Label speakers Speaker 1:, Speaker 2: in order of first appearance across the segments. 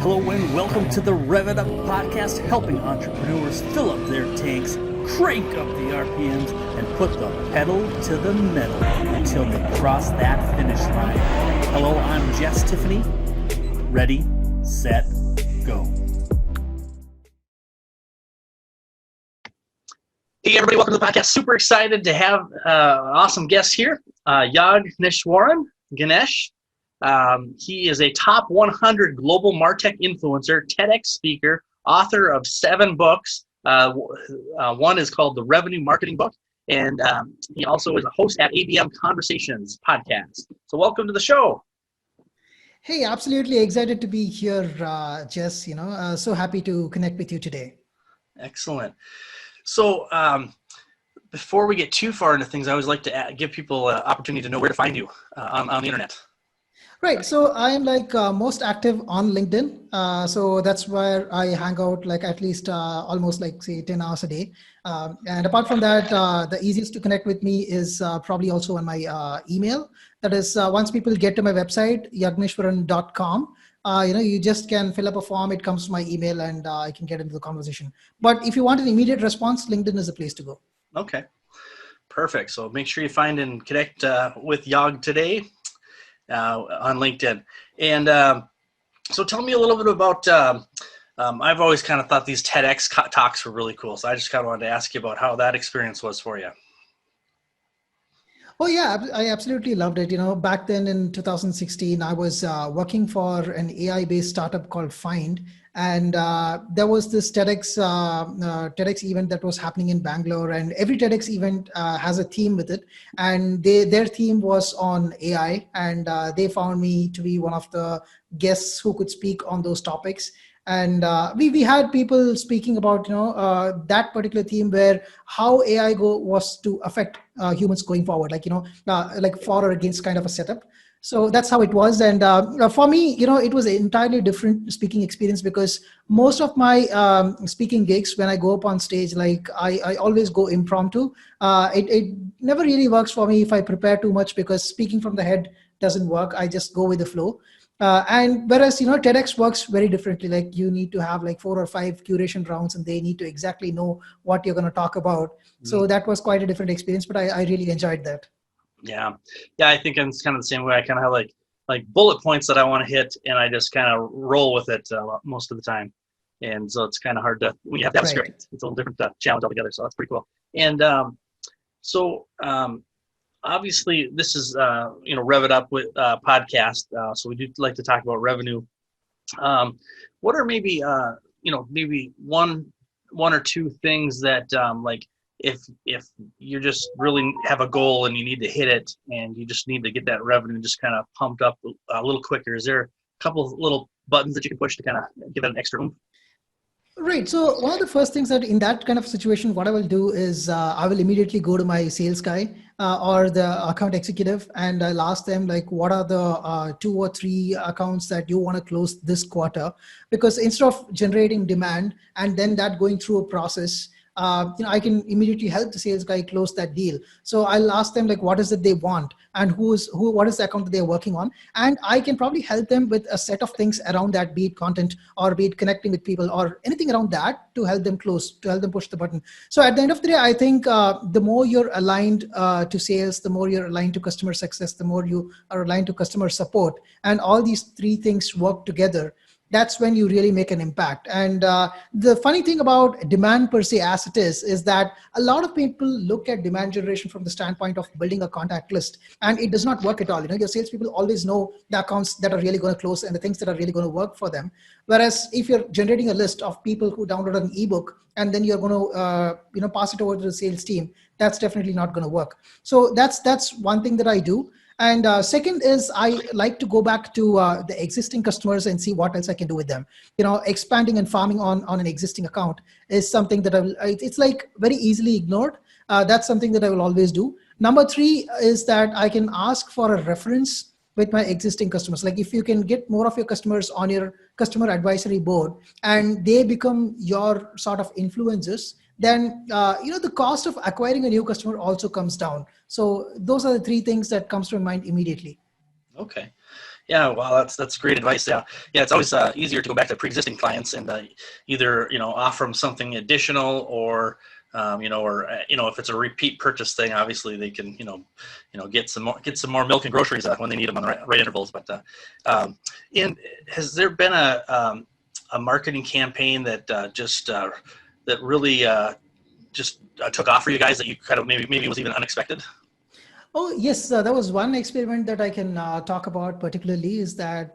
Speaker 1: Hello and welcome to the Rev It Up podcast, helping entrepreneurs fill up their tanks, crank up the RPMs, and put the pedal to the metal until they cross that finish line. Hello, I'm Jess Tiffany. Ready, set, go. Hey everybody, welcome to the podcast. Super excited to have an awesome guest here, Yaagneshwaran. Ganesh. He is a top 100 global MarTech influencer, TEDx speaker, author of 7 books. One is called The Revenue Marketing Book, and he also is a host at ABM Conversations podcast. So welcome to the show.
Speaker 2: Hey, absolutely excited to be here, Jess. So happy to connect with you today.
Speaker 1: Excellent. So before we get too far into things, I always like to give people an opportunity to know where to find you on the internet.
Speaker 2: Right. So I am most active on LinkedIn. So that's where I hang out at least almost 10 hours a day. And apart from that, the easiest to connect with me is probably also on my email. That is, once people get to my website, yaagneshwaran.com, you just can fill up a form. It comes to my email and I can get into the conversation. But if you want an immediate response, LinkedIn is the place to go.
Speaker 1: Okay, perfect. So make sure you find and connect with Yag today. On LinkedIn. And so tell me a little bit about, I've always kind of thought these TEDx talks were really cool. So I just kind of wanted to ask you about how that experience was for you.
Speaker 2: Oh yeah, I absolutely loved it. Back then in 2016, I was working for an AI-based startup called Find. And there was this TEDx event that was happening in Bangalore, and every TEDx event has a theme with it. And their theme was on AI, and they found me to be one of the guests who could speak on those topics. And we had people speaking about that particular theme, where how AI was to affect humans going forward, like for or against kind of a setup. So that's how it was. And for me, it was an entirely different speaking experience, because most of my speaking gigs, when I go up on stage, I always go impromptu. It never really works for me if I prepare too much, because speaking from the head doesn't work. I just go with the flow. And whereas, TEDx works very differently. Like, you need to have 4 or 5 curation rounds, and they need to exactly know what you're going to talk about. Mm-hmm. So that was quite a different experience, but I really enjoyed that.
Speaker 1: Yeah. I think it's kind of the same way. I kind of have like bullet points that I want to hit, and I just kind of roll with it most of the time. And so it's kind of hard when you have that script. It's a little different challenge altogether. So that's pretty cool. And obviously this is Rev It Up with podcast. So we do like to talk about revenue. What are maybe maybe one or two things that if you just really have a goal and you need to hit it, and you just need to get that revenue just kind of pumped up a little quicker, is there a couple of little buttons that you can push to kind of give it an extra oomph?
Speaker 2: Right. So one of the first things that in that kind of situation, what I will do is I will immediately go to my sales guy or the account executive, and I'll ask them what are the 2 or 3 accounts that you want to close this quarter? Because instead of generating demand and then that going through a process, I can immediately help the sales guy close that deal. So I'll ask them what is it they want, and what is the account that they're working on, and I can probably help them with a set of things around that, be it content or be it connecting with people or anything around that, to help them close, to help them push the button. So at the end of the day, I think the more you're aligned to sales, the more you're aligned to customer success, the more you are aligned to customer support, and all these 3 things work together, that's when you really make an impact. And the funny thing about demand per se, as it is that a lot of people look at demand generation from the standpoint of building a contact list, and it does not work at all. Your salespeople always know the accounts that are really going to close and the things that are really going to work for them. Whereas if you're generating a list of people who download an ebook and then you're going to pass it over to the sales team, that's definitely not going to work. So that's one thing that I do. And second is I like to go back to the existing customers and see what else I can do with them. Expanding and farming on an existing account is something that it's very easily ignored. That's something that I will always do. Number 3 is that I can ask for a reference with my existing customers. If you can get more of your customers on your customer advisory board and they become your sort of influencers, then the cost of acquiring a new customer also comes down. So those are the 3 things that comes to my mind immediately.
Speaker 1: Okay. Yeah, well, that's great advice. Yeah, yeah, it's always easier to go back to pre-existing clients and either offer them something additional, or if it's a repeat purchase thing, obviously they can get some more milk and groceries when they need them on the right intervals. But and has there been a marketing campaign that that really just took off for you guys, that you kind of maybe was even unexpected?
Speaker 2: Oh, yes. That was one experiment that I can talk about particularly, is that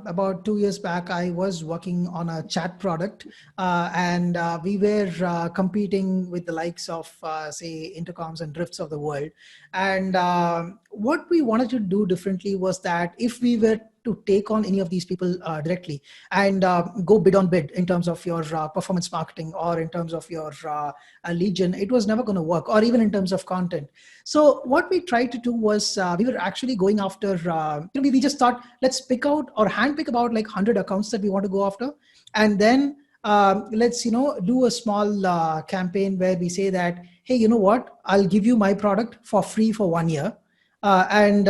Speaker 2: about 2 years back, I was working on a chat product, and we were competing with the likes of, say, intercoms and drifts of the world. And what we wanted to do differently was that if we were to take on any of these people directly and go bid on bid in terms of your performance marketing or in terms of your lead gen, it was never going to work, or even in terms of content. So what we tried to do was we were actually going after, we just thought, let's pick out or handpick about like 100 accounts that we want to go after. And then let's, do a small campaign where we say that, hey, you know what, I'll give you my product for free for 1 year. And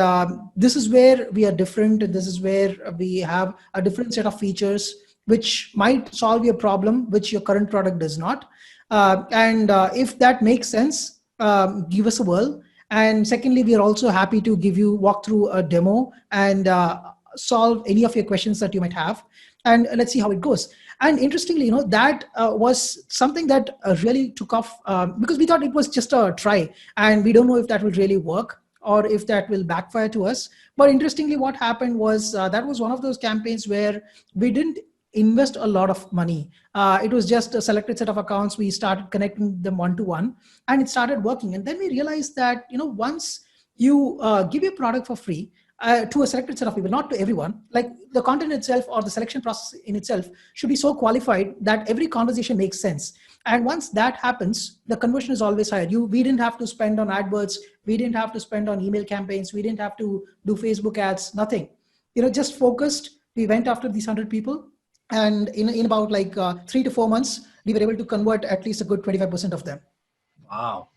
Speaker 2: this is where we are different. This is where we have a different set of features which might solve your problem, which your current product does not. And if that makes sense, give us a whirl. And secondly, we are also happy to walk through a demo and solve any of your questions that you might have. And let's see how it goes. And interestingly, that was something that really took off because we thought it was just a try, and we don't know if that will really work or if that will backfire to us. But interestingly, what happened was that was one of those campaigns where we didn't invest a lot of money. It was just a selected set of accounts. We started connecting them one to one, and it started working. And then we realized that, once you give your product for free to a selected set of people, not to everyone, like the content itself or the selection process in itself should be so qualified that every conversation makes sense. And once that happens, the conversion is always higher. We didn't have to spend on AdWords. We didn't have to spend on email campaigns. We didn't have to do Facebook ads, nothing. Just focused. We went after these 100 people. And in about like 3 to 4 months, we were able to convert at least a good 25% of them.
Speaker 1: Wow.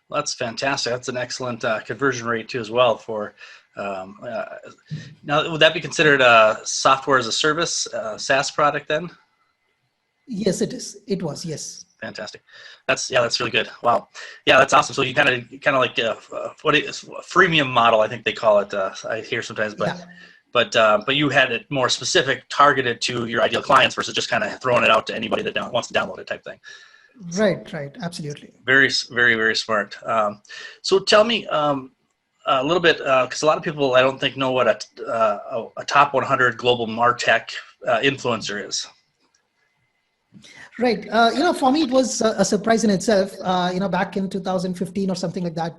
Speaker 1: Well, that's fantastic. That's an excellent conversion rate too, as well. For now, would that be considered a software as a service SaaS product then?
Speaker 2: Yes, it is. It was, yes.
Speaker 1: Fantastic. That's really good. Wow. Yeah, that's awesome. So you kind of like what is a freemium model, I think they call it. I hear sometimes, but
Speaker 2: yeah.
Speaker 1: But you had it more specific, targeted to your ideal clients versus just kind of throwing it out to anybody that wants to download it type thing.
Speaker 2: Right. Absolutely.
Speaker 1: Very, very, very smart. So tell me a little bit, because a lot of people I don't think know what a top 100 global MarTech influencer is.
Speaker 2: Right. For me, it was a surprise in itself. Back in 2015 or something like that,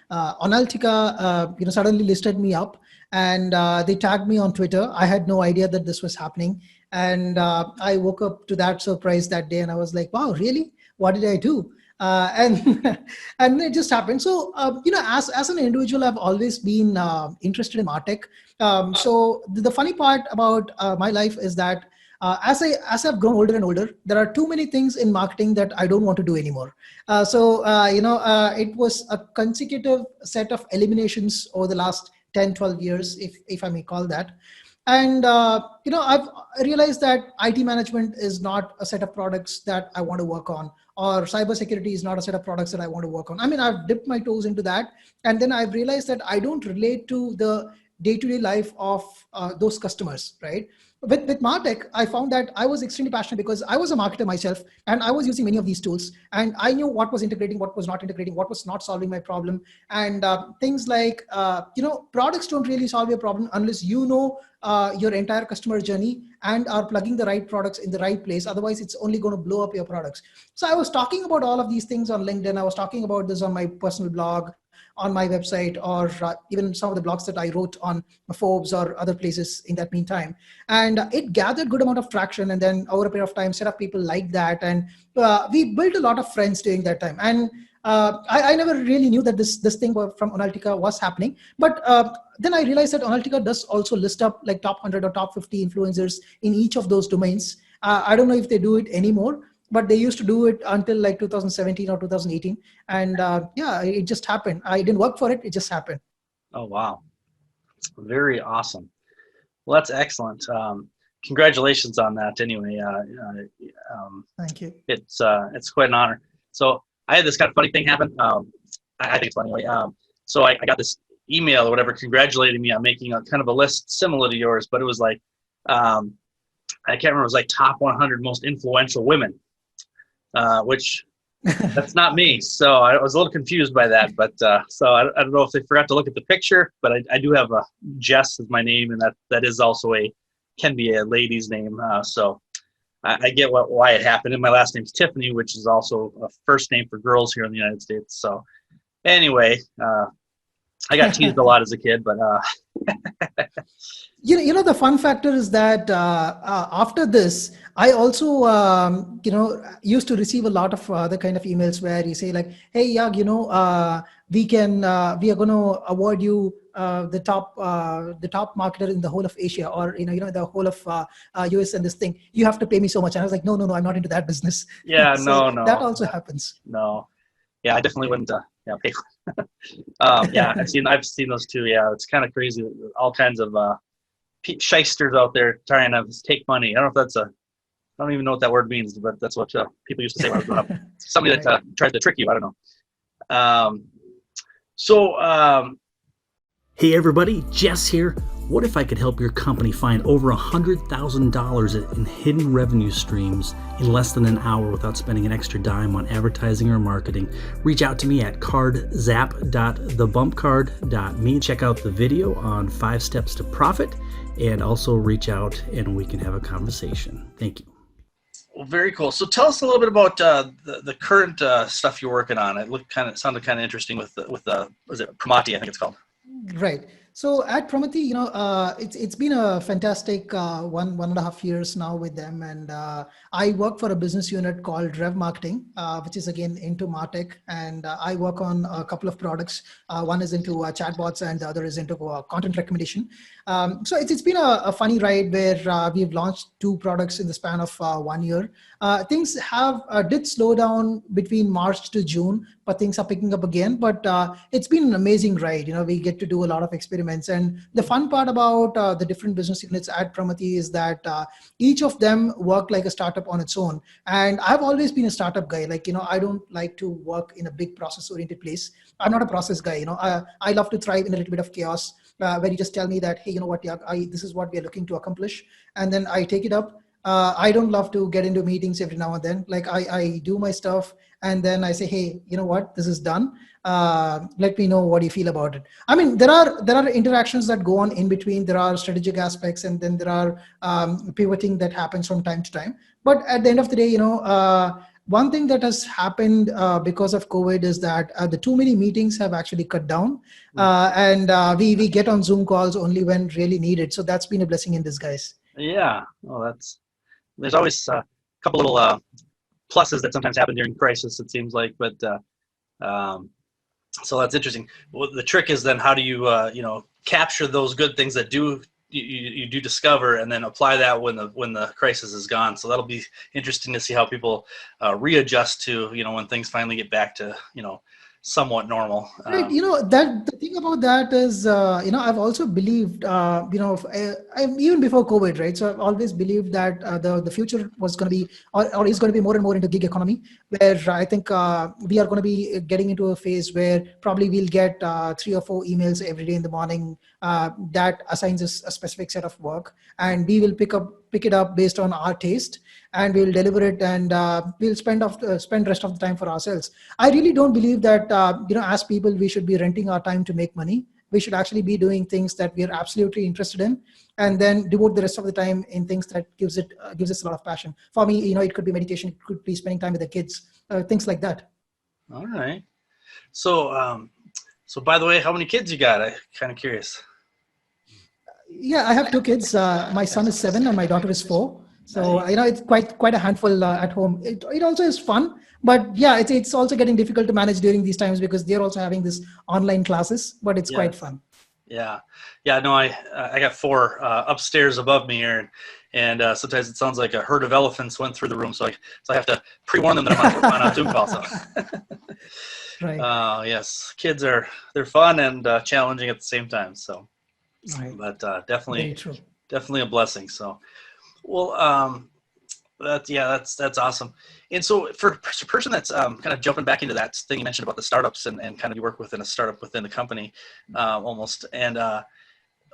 Speaker 2: Analytica, suddenly listed me up, and they tagged me on Twitter. I had no idea that this was happening. And I woke up to that surprise that day, and I was like, wow, really? What did I do? And and it just happened. So, as an individual, I've always been interested in MarTech. So the funny part about my life is that as I've grown older and older, there are too many things in marketing that I don't want to do anymore. It was a consecutive set of eliminations over the last 10, 12 years, if I may call that. And, I've realized that IT management is not a set of products that I want to work on, or cybersecurity is not a set of products that I want to work on. I mean, I've dipped my toes into that. And then I've realized that I don't relate to the day-to-day life of those customers, right? With MarTech, I found that I was extremely passionate because I was a marketer myself, and I was using many of these tools, and I knew what was integrating, what was not integrating, what was not solving my problem. And things like, products don't really solve your problem unless you know your entire customer journey and are plugging the right products in the right place. Otherwise, it's only going to blow up your products. So I was talking about all of these things on LinkedIn. I was talking about this on my personal blog, on my website, or even some of the blogs that I wrote on Forbes or other places in that meantime. And it gathered good amount of traction. And then over a period of time, set of people like that. And we built a lot of friends during that time. And I never really knew that this thing from Analytica was happening. But then I realized that Analytica does also list up like top 100 or top 50 influencers in each of those domains. I don't know if they do it anymore, but they used to do it until like 2017 or 2018. And it just happened. I didn't work for it. It just happened.
Speaker 1: Oh, wow. Very awesome. Well, that's excellent. Congratulations on that. Anyway,
Speaker 2: Thank you.
Speaker 1: it's quite an honor. So I had this kind of funny thing happen. I think it's funny. Anyway. So I got this email or whatever congratulating me on making a kind of a list similar to yours, but it was like I can't remember. It was like top 100 most influential women, which that's not me. So I was a little confused by that. But so I don't know if they forgot to look at the picture, but I do have a Jess as my name, and that is also can be a lady's name. So I get why it happened. And my last name is Tiffany, which is also a first name for girls here in the United States. So anyway, I got teased a lot as a kid, but
Speaker 2: the fun factor is that after this, I also used to receive a lot of other kind of emails where you say like, hey Yag, we are going to award you the top marketer in the whole of Asia, or the whole of US, and this thing, you have to pay me so much. And I was like, no, I'm not into that business.
Speaker 1: Yeah,
Speaker 2: so
Speaker 1: no,
Speaker 2: that also happens.
Speaker 1: No, yeah, I definitely wouldn't pay for yeah, I've seen those too. Yeah, it's kind of crazy. All kinds of shysters out there trying to take money. I don't know if I don't even know what that word means, but that's what people used to say when I was growing up. Somebody that tries to trick you. I don't know.
Speaker 3: Hey everybody, Jess here. What if I could help your company find over $100,000 in hidden revenue streams in less than an hour without spending an extra dime on advertising or marketing? Reach out to me at cardzap.thebumpcard.me. Check out the video on 5 steps to profit, and also reach out and we can have a conversation. Thank you.
Speaker 1: Well, very cool. So tell us a little bit about the current stuff you're working on. It sounded kind of interesting with was it Primati, I think it's called.
Speaker 2: Right. So at Primati, it's been a fantastic 1.5 years now with them, and I work for a business unit called Rev Marketing, which is again into MarTech, and I work on a couple of products. One is into chatbots, and the other is into content recommendation. So it's been a funny ride where we've launched 2 products in the span of 1 year. Things did slow down between March to June, but things are picking up again. But it's been an amazing ride. We get to do a lot of experiments. And the fun part about the different business units at Primati is that each of them work like a startup on its own. And I've always been a startup guy. I don't like to work in a big process-oriented place. I'm not a process guy. I love to thrive in a little bit of chaos where you just tell me that, hey, you know what, this is what we're looking to accomplish. And then I take it up. I don't love to get into meetings every now and then. I do my stuff and then I say, hey, you know what, this is done. Let me know what you feel about it. I mean, there are interactions that go on in between. There are strategic aspects, and then there are pivoting that happens from time to time. But at the end of the day, one thing that has happened because of COVID is that the too many meetings have actually cut down, and we get on Zoom calls only when really needed. So that's been a blessing in disguise.
Speaker 1: Yeah, well, there's always a couple little pluses that sometimes happen during crisis, it seems like, but so that's interesting. Well, the trick is then how do you capture those good things that you do discover, and then apply that when the crisis is gone. So that'll be interesting to see how people readjust to when things finally get back to somewhat normal.
Speaker 2: Right. That the thing about that is, I've also believed, even before COVID, right? So I've always believed that the future was going to be, or is going to be more and more into gig economy, where I think we are going to be getting into a phase where probably we'll get 3 or 4 emails every day in the morning that assigns us a specific set of work, and we will pick it up based on our taste, and we'll deliver it, and we'll spend rest of the time for ourselves. I really don't believe that as people we should be renting our time to make money. We should actually be doing things that we are absolutely interested in, and then devote the rest of the time in things that gives us a lot of passion. For me, it could be meditation, it could be spending time with the kids, things like that.
Speaker 1: All right. So by the way, how many kids you got? I'm kind of curious.
Speaker 2: Yeah, I have 2 kids. My son is 7 and my daughter is 4. So, it's quite a handful at home. It also is fun, but yeah, it's also getting difficult to manage during these times because they're also having this online classes, but it's quite fun.
Speaker 1: Yeah. No, I got 4 upstairs above me here, and sometimes it sounds like a herd of elephants went through the room. So I have to pre-warn them that I'm on a Zoom call. So.
Speaker 2: Right.
Speaker 1: Yes, kids they're fun and challenging at the same time. So,
Speaker 2: right.
Speaker 1: But definitely.
Speaker 2: Very true.
Speaker 1: definitely a blessing. So, well, that's awesome. And so for a person that's kind of jumping back into that thing you mentioned about the startups and kind of you work within a startup within the company almost. And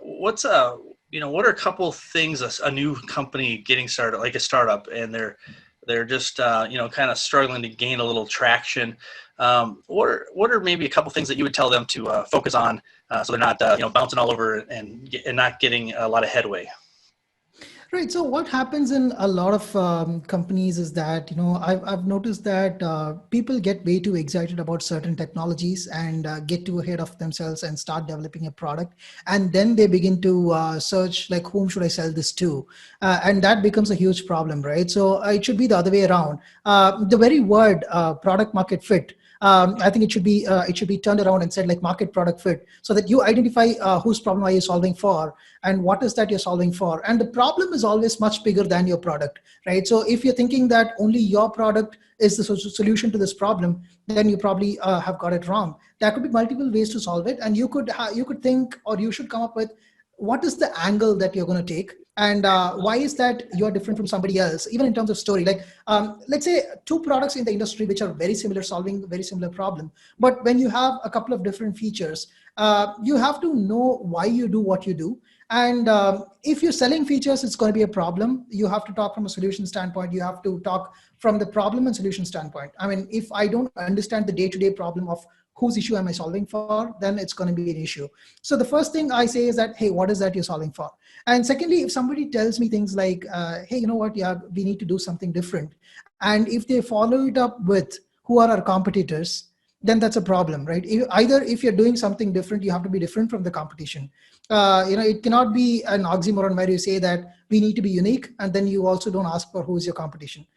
Speaker 1: what's what are a couple things a new company getting started, like a startup, and they're just kind of struggling to gain a little traction. What are maybe a couple things that you would tell them to focus on so they're not bouncing all over and not getting a lot of headway?
Speaker 2: Right. So what happens in a lot of companies is that, I've noticed that people get way too excited about certain technologies and get too ahead of themselves and start developing a product. And then they begin to search like, whom should I sell this to? And that becomes a huge problem, right? So it should be the other way around. The very word product market fit, I think it should be turned around and said like market product fit, so that you identify whose problem are you solving for and what is that you're solving for. And the problem is always much bigger than your product, right? So if you're thinking that only your product is the solution to this problem, then you probably have got it wrong. There could be multiple ways to solve it, and you could think, or you should come up with, what is the angle that you're going to take, and why is that you're different from somebody else, even in terms of story. Like let's say two products in the industry which are very similar, solving a very similar problem, but when you have a couple of different features, you have to know why you do what you do. And if you're selling features, it's going to be a problem. You have to talk from a solution standpoint. You have to talk from the problem and solution standpoint. I mean, if I don't understand the day-to-day problem of whose issue am I solving for, then it's going to be an issue. So the first thing I say is that, hey, what is that you're solving for? And secondly, if somebody tells me things like, hey, you know what, yeah, we need to do something different. And if they follow it up with who are our competitors, then that's a problem, right? Either if you're doing something different, you have to be different from the competition. It cannot be an oxymoron where you say that we need to be unique, and then you also don't ask for who is your competition.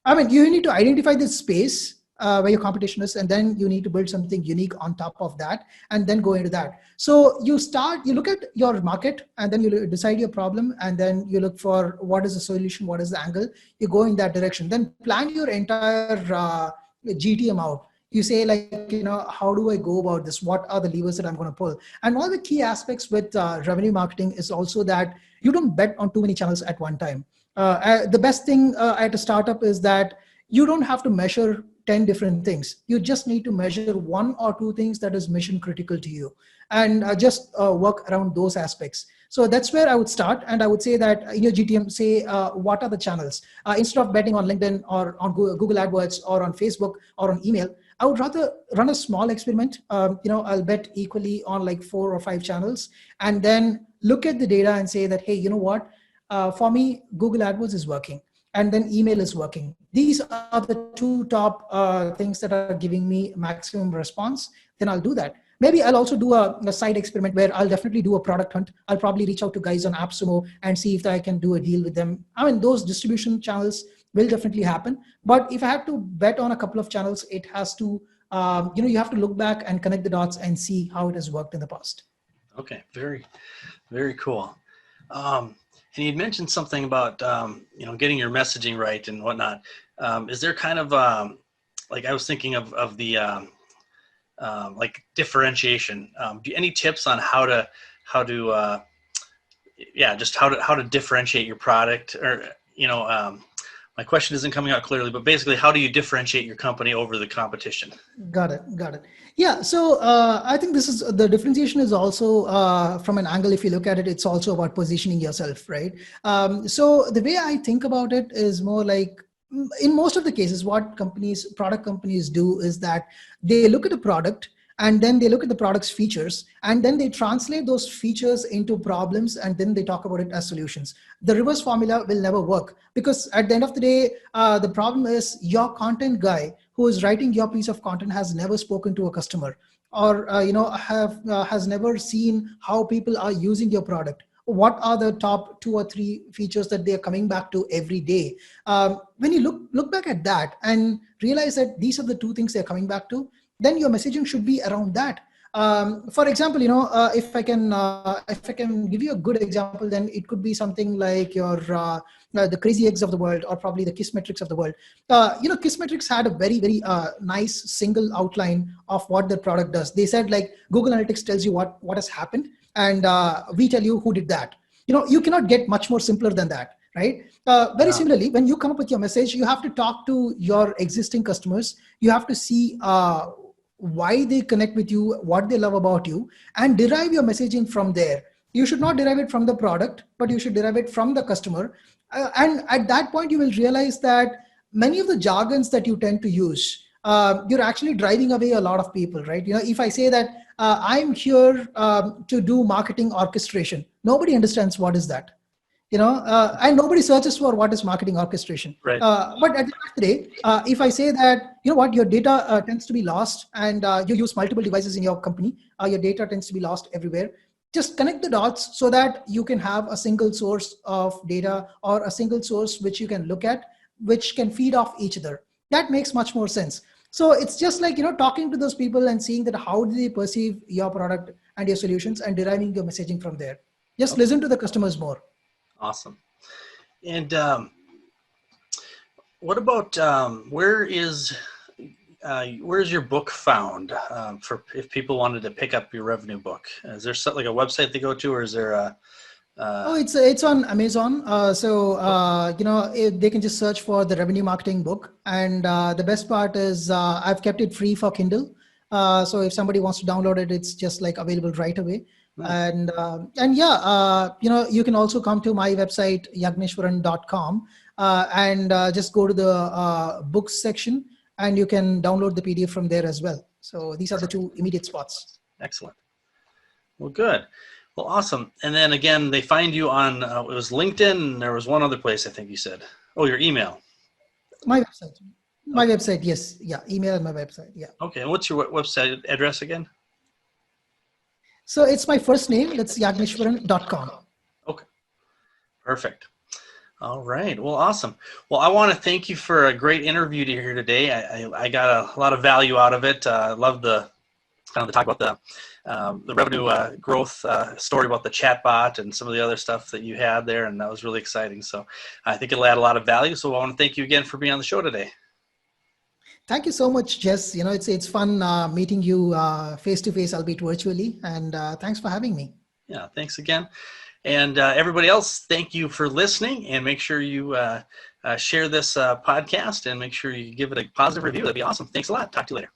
Speaker 2: I mean, you need to identify this space where your competition is, and then you need to build something unique on top of that, and then go into that. So you look at your market, and then you decide your problem, and then you look for what is the solution, what is the angle, you go in that direction. Then plan your entire GTM out. You say like, how do I go about this? What are the levers that I'm going to pull? And one of the key aspects with revenue marketing is also that you don't bet on too many channels at one time. The best thing at a startup is that you don't have to measure 10 different things. You just need to measure one or two things that is mission critical to you, and just work around those aspects. So that's where I would start. And I would say that in your GTM, say, what are the channels? Instead of betting on LinkedIn or on Google AdWords or on Facebook or on email, I would rather run a small experiment. I'll bet equally on like 4 or 5 channels, and then look at the data and say that, hey, you know what? For me, Google AdWords is working, and then email is working. These are the 2 top things that are giving me maximum response. Then I'll do that. Maybe I'll also do a side experiment where I'll definitely do a product hunt. I'll probably reach out to guys on AppSumo and see if I can do a deal with them. I mean, those distribution channels will definitely happen. But if I have to bet on a couple of channels, it has to, you have to look back and connect the dots and see how it has worked in the past.
Speaker 1: Okay, very, very cool. And you'd mentioned something about, getting your messaging right and whatnot. Is there kind of, like I was thinking of the, like differentiation. Any tips on how to differentiate your product? Or, my question isn't coming out clearly, but basically, how do you differentiate your company over the competition?
Speaker 2: Got it. Yeah. So I think the differentiation is also from an angle. If you look at it, it's also about positioning yourself, right? So the way I think about it is more like, in most of the cases, what product companies do is that they look at a product, and then they look at the product's features, and then they translate those features into problems, and then they talk about it as solutions. The reverse formula will never work, because at the end of the day, the problem is your content guy who is writing your piece of content has never spoken to a customer, or has never seen how people are using your product. What are the top 2 or 3 features that they are coming back to every day? When you look back at that and realize that these are the 2 things they're coming back to, then your messaging should be around that. For example, if I can give you a good example, then it could be something like your the Crazy Eggs of the world, or probably the Kissmetrics of the world. Kissmetrics had a very, very nice single outline of what their product does. They said like, Google Analytics tells you what has happened, and we tell you who did that. You cannot get much more simpler than that, right? Very similarly, when you come up with your message, you have to talk to your existing customers. You have to see why they connect with you, what they love about you, and derive your messaging from there. You should not derive it from the product, but you should derive it from the customer. And at that point, you will realize that many of the jargons that you tend to use, you're actually driving away a lot of people, right? If I say that I'm here to do marketing orchestration, nobody understands what is that. And nobody searches for what is marketing orchestration.
Speaker 1: Right.
Speaker 2: But at the end of the day, if I say that, your data tends to be lost, and you use multiple devices in your company, your data tends to be lost everywhere. Just connect the dots so that you can have a single source of data, or a single source which you can look at, which can feed off each other. That makes much more sense. So it's just like, talking to those people and seeing that how do they perceive your product and your solutions, and deriving your messaging from there. Just listen to the customers more.
Speaker 1: Awesome. And what about where's your book found for if people wanted to pick up your revenue book? Is there something like a website they go to, or is there a?
Speaker 2: It's on Amazon. They can just search for the revenue marketing book. And the best part is I've kept it free for Kindle. So if somebody wants to download it, it's just like available right away. Nice. You can also come to my website, Yaagneshwaran.com, and just go to the books section, and you can download the PDF from there as well. So these are the two immediate spots.
Speaker 1: Excellent. Well, good. Well, awesome. And then again, they find you on, it was LinkedIn, and there was one other place, I think you said. Oh, your email.
Speaker 2: My website. My website, yes. Yeah, email and my website, yeah.
Speaker 1: Okay, and what's your website address again?
Speaker 2: So it's my first name. That's Yaagneshwaran.com.
Speaker 1: Okay, perfect. All right. Well, awesome. Well, I want to thank you for a great interview here today. I got a lot of value out of it. I love the talk about the revenue growth story about the chatbot and some of the other stuff that you had there, and that was really exciting. So I think it'll add a lot of value. So I want to thank you again for being on the show today.
Speaker 2: Thank you so much, Jess. It's fun meeting you face to face, albeit virtually, and thanks for having me.
Speaker 1: Yeah, thanks again. And everybody else, thank you for listening, and make sure you share this podcast, and make sure you give it a positive review. That'd be awesome. Thanks a lot. Talk to you later.